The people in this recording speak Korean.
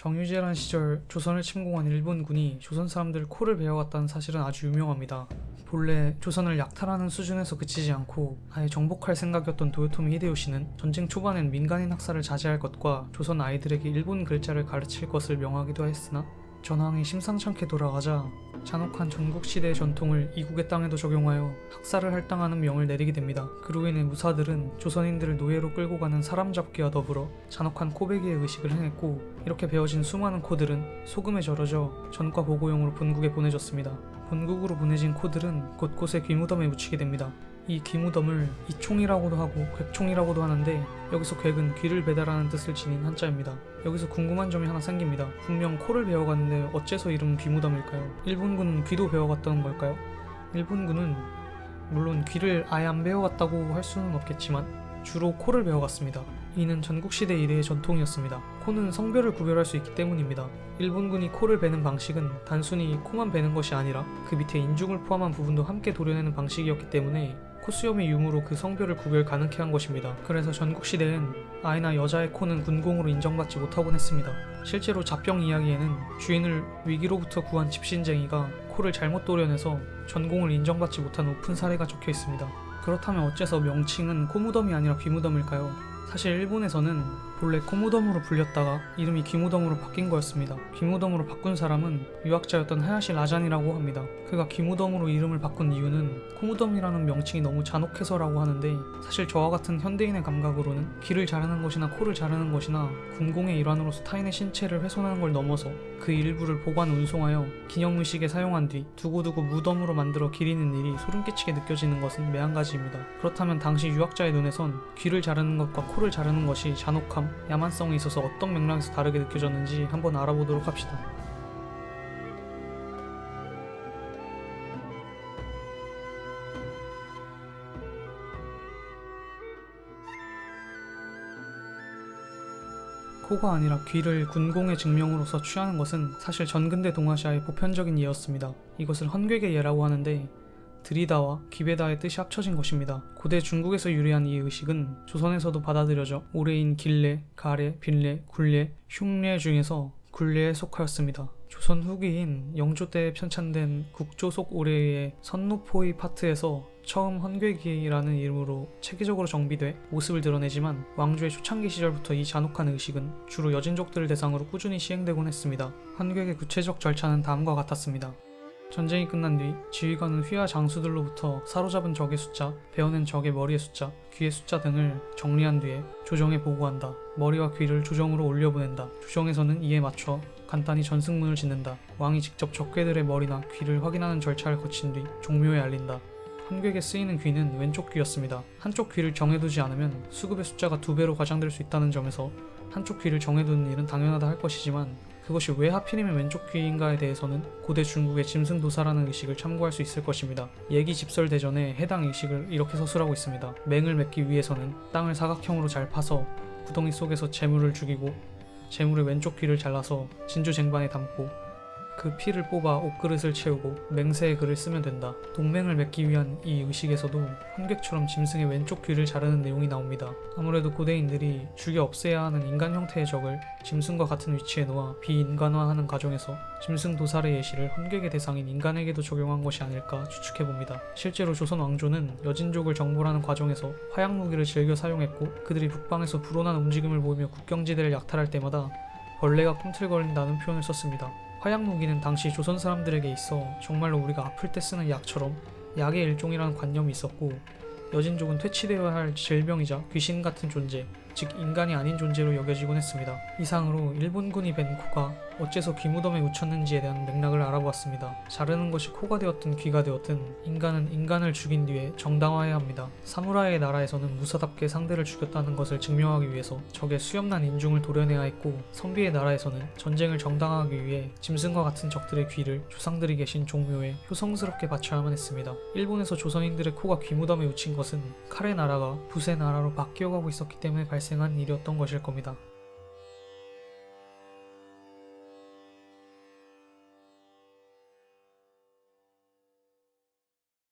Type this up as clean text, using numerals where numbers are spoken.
정유재란 시절 조선을 침공한 일본군이 조선 사람들 코를 베어갔다는 사실은 아주 유명합니다. 본래 조선을 약탈하는 수준에서 그치지 않고 아예 정복할 생각이었던 도요토미 히데요시는 전쟁 초반엔 민간인 학살을 자제할 것과 조선 아이들에게 일본 글자를 가르칠 것을 명하기도 했으나 전황이 심상찮게 돌아가자 잔혹한 전국시대의 전통을 이국의 땅에도 적용하여 학살을 할당하는 명을 내리게 됩니다. 그로 인해 무사들은 조선인들을 노예로 끌고 가는 사람잡기와 더불어 잔혹한 코베기의 의식을 행했고, 이렇게 베어진 수많은 코들은 소금에 절여져 전과 보고용으로 본국에 보내졌습니다. 본국으로 보내진 코들은 곳곳에 귀무덤에 묻히게 됩니다. 이 귀무덤을 이총이라고도 하고 객총이라고도 하는데, 여기서 객은 귀를 배달하는 뜻을 지닌 한자입니다. 여기서 궁금한 점이 하나 생깁니다. 분명 코를 베어갔는데 어째서 이름은 귀무덤일까요? 일본군은 귀도 베어갔다는 걸까요? 일본군은 물론 귀를 아예 안 베어갔다고 할 수는 없겠지만 주로 코를 베어갔습니다. 이는 전국시대 이래의 전통이었습니다. 코는 성별을 구별할 수 있기 때문입니다. 일본군이 코를 베는 방식은 단순히 코만 베는 것이 아니라 그 밑에 인중을 포함한 부분도 함께 도려내는 방식이었기 때문에 코수염의 유무로 그 성별을 구별 가능케 한 것입니다. 그래서 전국시대엔 아이나 여자의 코는 군공으로 인정받지 못하곤 했습니다. 실제로 잡병 이야기에는 주인을 위기로부터 구한 집신쟁이가 코를 잘못 도려내서 전공을 인정받지 못한 오픈 사례가 적혀 있습니다. 그렇다면 어째서 명칭은 코무덤이 아니라 귀무덤일까요? 사실 일본에서는 본래 코무덤으로 불렸다가 이름이 귀무덤으로 바뀐 거였습니다. 귀무덤으로 바꾼 사람은 유학자였던 하야시 라잔이라고 합니다. 그가 귀무덤으로 이름을 바꾼 이유는 코무덤이라는 명칭이 너무 잔혹해서라고 하는데, 사실 저와 같은 현대인의 감각으로는 귀를 자르는 것이나 코를 자르는 것이나 군공의 일환으로서 타인의 신체를 훼손하는 걸 넘어서 그 일부를 보관 운송하여 기념의식에 사용한 뒤 두고두고 무덤으로 만들어 기리는 일이 소름 끼치게 느껴지는 것은 매한가지입니다. 그렇다면 당시 유학자의 눈에선 귀를 자르는 것과 코를 자르는 것이 잔혹함, 야만성에 있어서 어떤 맥락에서 다르게 느껴졌는지 한번 알아보도록 합시다. 코가 아니라 귀를 군공의 증명으로서 취하는 것은 사실 전근대 동아시아의 보편적인 예였습니다. 이것을 헌괴의 예라고 하는데, 드리다와 기베다의 뜻이 합쳐진 것입니다. 고대 중국에서 유래한 이 의식은 조선에서도 받아들여져 올해인 길래, 가래, 빈래, 굴래, 흉례 중에서 굴례에 속하였습니다. 조선 후기인 영조 때 편찬된 국조속 올해의 선노포의 파트에서 처음 헌괴기라는 이름으로 체계적으로 정비돼 모습을 드러내지만, 왕조의 초창기 시절부터 이 잔혹한 의식은 주로 여진족들을 대상으로 꾸준히 시행되곤 했습니다. 헌괴의 구체적 절차는 다음과 같았습니다. 전쟁이 끝난 뒤 지휘관은 휘하 장수들로부터 사로잡은 적의 숫자, 베어낸 적의 머리의 숫자, 귀의 숫자 등을 정리한 뒤에 조정에 보고한다. 머리와 귀를 조정으로 올려보낸다. 조정에서는 이에 맞춰 간단히 전승문을 짓는다. 왕이 직접 적괴들의 머리나 귀를 확인하는 절차를 거친 뒤 종묘에 알린다. 헌괴에 쓰이는 귀는 왼쪽 귀였습니다. 한쪽 귀를 정해두지 않으면 수급의 숫자가 2배로 과장될 수 있다는 점에서 한쪽 귀를 정해두는 일은 당연하다 할 것이지만, 그것이 왜 하필이면 왼쪽 귀인가에 대해서는 고대 중국의 짐승도사라는 의식을 참고할 수 있을 것입니다. 예기집설대전에 해당 의식을 이렇게 서술하고 있습니다. 맹을 맺기 위해서는 땅을 사각형으로 잘 파서 구덩이 속에서 재물을 죽이고, 재물의 왼쪽 귀를 잘라서 진주쟁반에 담고 그 피를 뽑아 옷그릇을 채우고 맹세의 글을 쓰면 된다. 동맹을 맺기 위한 이 의식에서도 헌객처럼 짐승의 왼쪽 귀를 자르는 내용이 나옵니다. 아무래도 고대인들이 죽여 없애야 하는 인간 형태의 적을 짐승과 같은 위치에 놓아 비인간화하는 과정에서 짐승 도살의 예시를 헌객의 대상인 인간에게도 적용한 것이 아닐까 추측해봅니다. 실제로 조선 왕조는 여진족을 정벌하는 과정에서 화약무기를 즐겨 사용했고, 그들이 북방에서 불온한 움직임을 보이며 국경지대를 약탈할 때마다 벌레가 꿈틀거린다는 표현을 썼습니다. 화약무기는 당시 조선 사람들에게 있어 정말로 우리가 아플 때 쓰는 약처럼 약의 일종이라는 관념이 있었고, 여진족은 퇴치되어야 할 질병이자 귀신 같은 존재, 즉 인간이 아닌 존재로 여겨지곤 했습니다. 이상으로 일본군이 벤 코가 어째서 귀무덤에 묻혔는지에 대한 맥락을 알아보았습니다. 자르는 것이 코가 되었든 귀가 되었든 인간은 인간을 죽인 뒤에 정당화해야 합니다. 사무라이의 나라에서는 무사답게 상대를 죽였다는 것을 증명하기 위해서 적의 수염난 인중을 도려내야 했고, 선비의 나라에서는 전쟁을 정당화하기 위해 짐승과 같은 적들의 귀를 조상들이 계신 종묘에 효성스럽게 바쳐야만 했습니다. 일본에서 조선인들의 코가 귀무덤에 묻힌 것은 칼의 나라가 붓의 나라로 바뀌어가고 있었기 때문에 발생한 일이었던 것일 겁니다.